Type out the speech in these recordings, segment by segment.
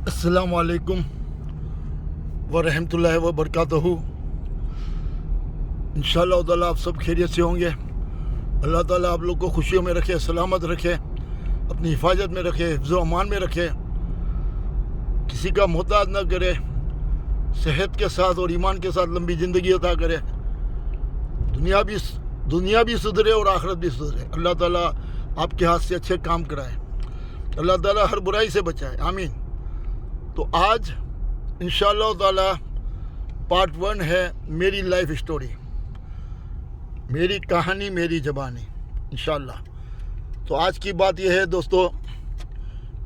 अस्सलाम वालेकुम व रहमतुल्लाहि व बरकातहू। इंशाअल्लाह ताला आप सब खैरियत से होंगे। अल्लाह ताला आप लोग को खुशियों में रखे, सलामत रखे, अपनी हिफाजत में रखे, हिफ्ज़ व अमान में रखे, किसी का मोहताज न करे, सेहत के साथ और ईमान के साथ लंबी ज़िंदगी अता करे, दुनिया भी सुधरे और आखिरत भी सुधरे। अल्लाह ताला आपके हाथ से अच्छे काम कराए, अल्लाह ताला हर बुराई से बचाए, आमीन। तो आज इंशाअल्लाह ताला पार्ट 1 है मेरी लाइफ स्टोरी, मेरी कहानी, मेरी ज़बानी इंशाअल्लाह। तो आज की बात यह है दोस्तों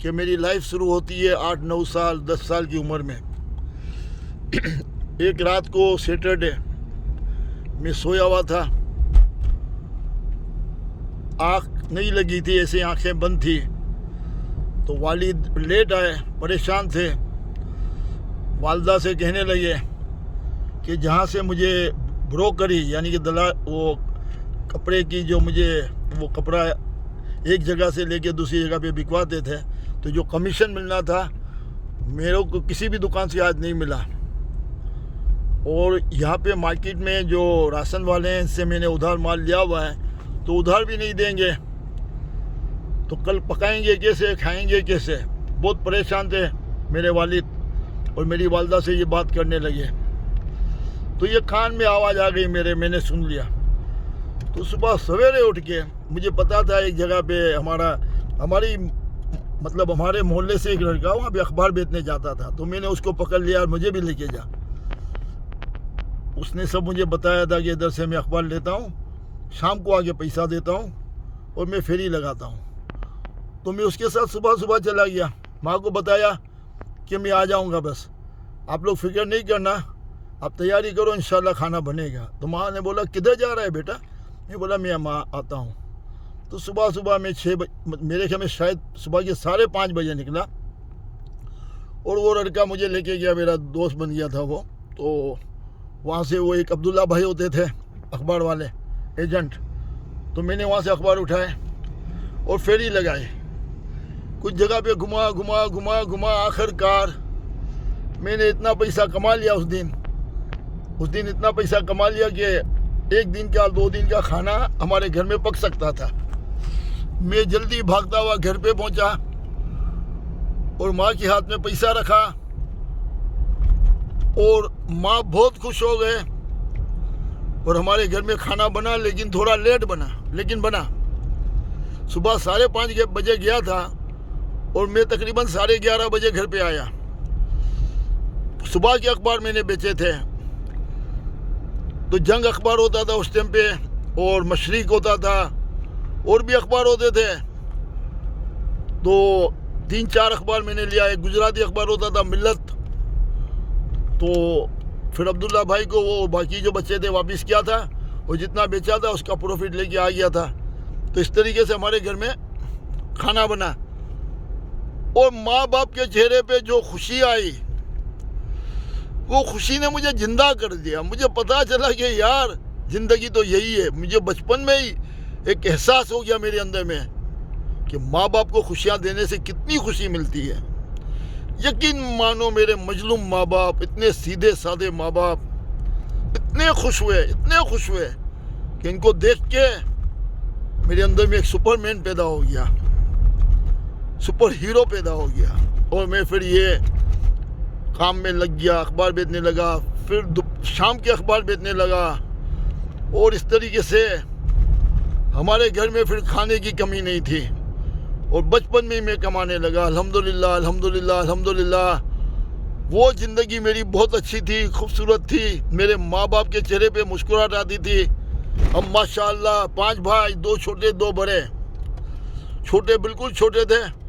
कि मेरी लाइफ शुरू होती है 8-9 साल 10 साल की उम्र में। एक रात को सैटरडे मैं सोया हुआ था, आँख नहीं लगी थी, ऐसे आंखें बंद थी। तो वालिद लेट आए, परेशान थे। वालदा से कहने लगे कि जहाँ से मुझे ब्रोकरी यानी कि वो कपड़े की जो मुझे वो कपड़ा एक जगह से लेके दूसरी जगह पे बिकवाते थे, तो जो कमीशन मिलना था मेरे को किसी भी दुकान से आज नहीं मिला। और यहाँ पे मार्केट में जो राशन वाले हैं इनसे मैंने उधार माल लिया हुआ है, तो उधार भी नहीं देंगे, तो कल पकाएंगे कैसे, खाएंगे कैसे। बहुत परेशान थे मेरे वालिद और मेरी वालदा से ये बात करने लगे। तो ये कान में आवाज़ आ गई मेरे, मैंने सुन लिया। तो सुबह सवेरे उठ के मुझे पता था एक जगह पे हमारे मोहल्ले से एक लड़का वहाँ पे अखबार बेचने जाता था, तो मैंने उसको पकड़ लिया और मुझे भी लेके जा। उसने सब मुझे बताया था कि इधर से मैं अखबार लेता हूँ, शाम को आके पैसा देता हूँ और मैं फेरी लगाता हूँ। तो मैं उसके साथ सुबह सुबह चला गया। माँ को बताया कि मैं आ जाऊँगा, बस आप लोग फिक्र नहीं करना, आप तैयारी करो, इंशाल्लाह खाना बनेगा। तो माँ ने बोला किधर जा रहा है बेटा? मैं बोला मैं माँ आता हूँ। तो सुबह सुबह मैं 6 बजे, मेरे ख्याल में शायद सुबह के 5:30 बजे निकला, और वो लड़का मुझे लेके गया, मेरा दोस्त बन गया था वो। तो वहाँ से वो एक अब्दुल्ला भाई होते थे अखबार वाले एजेंट, तो मैंने वहाँ से अखबार उठाए और फेरी लगाई। कुछ जगह पे घुमा घुमा घुमा घुमा, आखिरकार मैंने इतना पैसा कमा लिया उस दिन इतना पैसा कमा लिया कि 1 दिन का 2 दिन का खाना हमारे घर में पक सकता था। मैं जल्दी भागता हुआ घर पे पहुंचा और माँ के हाथ में पैसा रखा, और माँ बहुत खुश हो गए। और हमारे घर में खाना बना, लेकिन थोड़ा लेट बना, लेकिन बना। सुबह 5:30 बजे गया था और मैं तकरीबन 11:30 बजे घर पे आया। सुबह के अखबार मैंने बेचे थे, तो जंग अखबार होता था उस टाइम पे, और मशरिक होता था, और भी अखबार होते थे। तो 3-4 अखबार मैंने लिया। एक गुजराती अखबार होता था मिल्लत। तो फिर अब्दुल्ला भाई को वो बाकी जो बच्चे थे वापस किया था, और जितना बेचा था उसका प्रॉफिट लेके आ गया था। तो इस तरीके से हमारे घर में खाना बना, और माँ बाप के चेहरे पे जो खुशी आई, वो खुशी ने मुझे जिंदा कर दिया। मुझे पता चला कि यार ज़िंदगी तो यही है। मुझे बचपन में ही एक एहसास हो गया मेरे अंदर में कि माँ बाप को खुशियाँ देने से कितनी खुशी मिलती है। यकीन मानो मेरे मजलूम माँ बाप, इतने सीधे साधे माँ बाप, इतने खुश हुए कि इनको देख के मेरे अंदर में एक सुपरमैन पैदा हो गया, सुपर हीरो पैदा हो गया। और मैं फिर ये काम में लग गया, अखबार बेचने लगा, फिर शाम के अखबार बेचने लगा, और इस तरीके से हमारे घर में फिर खाने की कमी नहीं थी। और बचपन में ही मैं कमाने लगा, अल्हम्दुलिल्लाह अल्हम्दुलिल्लाह अल्हम्दुलिल्लाह। वो ज़िंदगी मेरी बहुत अच्छी थी, खूबसूरत थी। मेरे माँ बाप के चेहरे पे मुस्कुराहट आती थी। हम माशाल्लाह 5 भाई, 2 छोटे 2 बड़े। छोटे बिल्कुल छोटे थे,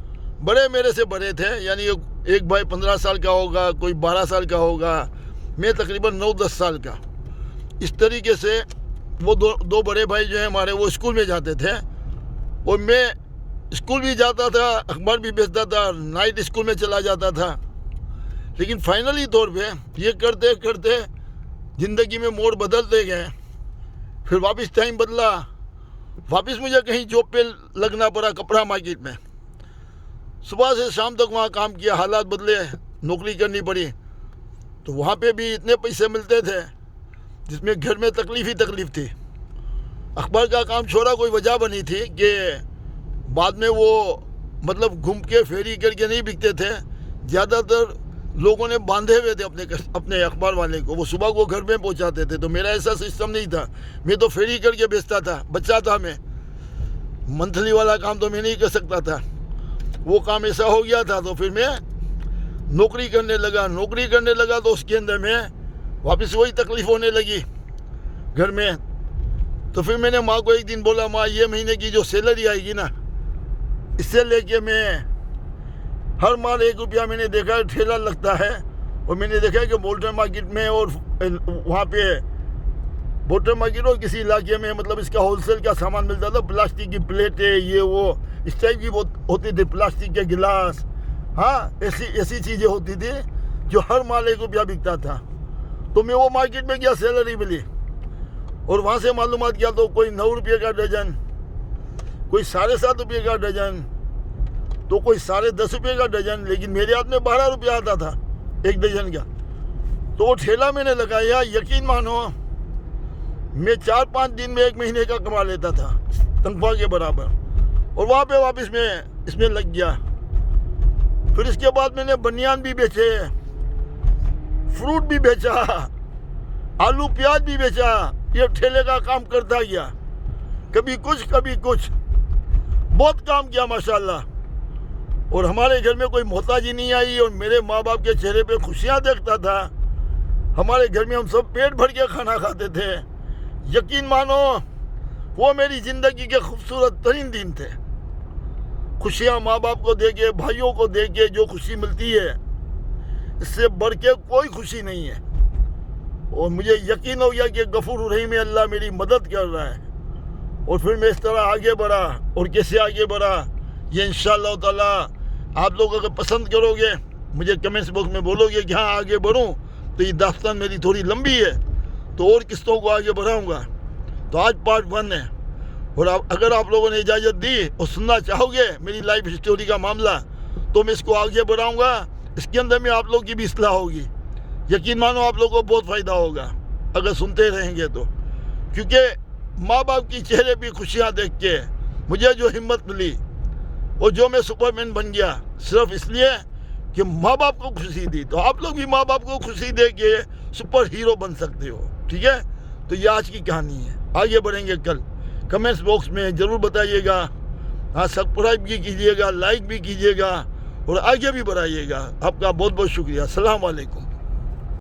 बड़े मेरे से बड़े थे, यानी एक भाई 15 साल का होगा, कोई 12 साल का होगा, मैं तकरीबन 9-10 साल का। इस तरीके से वो दो बड़े भाई जो हैं हमारे, वो स्कूल में जाते थे, और मैं स्कूल भी जाता था, अखबार भी बेचता था, नाइट स्कूल में चला जाता था। लेकिन फाइनली तौर पे ये करते करते ज़िंदगी में मोड़ बदलते गए। फिर वापस टाइम बदला, वापस मुझे कहीं जॉब पे लगना पड़ा, कपड़ा मार्केट में। सुबह से शाम तक वहाँ काम किया, हालात बदले, नौकरी करनी पड़ी। तो वहाँ पे भी इतने पैसे मिलते थे जिसमें घर में तकलीफ ही तकलीफ थी। अखबार का काम छोड़ा कोई वजह बनी थी कि बाद में वो मतलब घूम के फेरी करके नहीं बिकते थे, ज़्यादातर लोगों ने बांधे हुए थे अपने अखबार वाले को, वो सुबह को घर में पहुंचाते थे। तो मेरा ऐसा सिस्टम नहीं था, मैं तो फेरी करके बेचता था, बच्चा था मैं, मंथली वाला काम तो मैं नहीं कर सकता था। वो काम ऐसा हो गया था तो फिर मैं नौकरी करने लगा तो उसके अंदर में वापस वही तकलीफ होने लगी घर में। तो फिर मैंने माँ को एक दिन बोला, माँ ये महीने की जो सैलरी आएगी ना, इससे लेके मैं हर माल 1 रुपया, मैंने देखा ठेला लगता है और मैंने देखा कि बोल्टन मार्केट में और वहाँ पे बोल्टन मार्केट और किसी इलाके में मतलब इसका होलसेल का सामान मिलता था, प्लास्टिक की प्लेटें, ये वो इस टाइप की बहुत होती थी, प्लास्टिक के गिलास, हाँ ऐसी चीज़ें होती थी जो हर माल 1 रुपया बिकता था। तो मैं वो मार्केट में गया, सैलरी मिली और वहाँ से मालूमात किया तो कोई 9 रुपये का डजन, कोई 7.5 रुपये का डजन, तो कोई 10.5 रुपये का डजन, लेकिन मेरे हाथ में 12 रुपया आता था 1 डजन का। तो वो ठेला मैंने लगाया, यकीन मानो मैं 4-5 दिन में 1 महीने का कमा लेता था तनख्वाह के बराबर, और वहाँ पे वापस मैं इसमें लग गया। फिर इसके बाद मैंने बनियान भी बेचे, फ्रूट भी बेचा, आलू प्याज भी बेचा, ये ठेले का काम करता गया, कभी कुछ बहुत काम किया माशाल्लाह। और हमारे घर में कोई मोहताजी नहीं आई और मेरे माँ बाप के चेहरे पे खुशियाँ देखता था। हमारे घर में हम सब पेट भर के खाना खाते थे। यकीन मानो वो मेरी ज़िंदगी के खूबसूरत तरीन दिन थे। खुशियाँ माँ बाप को दे के, भाइयों को दे के जो खुशी मिलती है, इससे बढ़ के कोई खुशी नहीं है। और मुझे यकीन हो गया कि गफूर रहीम में अल्लाह मेरी मदद कर रहा है। और फिर मैं इस तरह आगे बढ़ा, और कैसे आगे बढ़ा ये इंशाअल्लाह ताला आप लोग अगर पसंद करोगे, मुझे कमेंट्स बॉक्स में बोलोगे कि हाँ आगे बढ़ूँ, तो ये दास्तान मेरी थोड़ी लंबी है, तो और किस्तों को आगे बढ़ाऊँगा। तो आज पार्ट 1 है, और अगर आप लोगों ने इजाज़त दी और सुनना चाहोगे मेरी लाइफ स्टोरी का मामला, तो मैं इसको आगे बढ़ाऊँगा। इसके अंदर में आप लोग की भी इस्लाह होगी। यकीन मानो आप लोगों को बहुत फ़ायदा होगा अगर सुनते रहेंगे तो, क्योंकि माँ बाप की चेहरे पे खुशियाँ देख के मुझे जो हिम्मत मिली और जो मैं सुपरमैन बन गया, सिर्फ इसलिए कि माँ बाप को खुशी दी। तो आप लोग भी माँ बाप को खुशी दे के सुपर हीरो बन सकते हो, ठीक है। तो ये आज की कहानी है, आगे बढ़ेंगे कल। कमेंट्स बॉक्स में ज़रूर बताइएगा, हाँ सब्सक्राइब भी कीजिएगा, लाइक भी कीजिएगा और आगे भी बढ़ाइएगा। आपका बहुत बहुत शुक्रिया। अस्सलाम वालेकुम।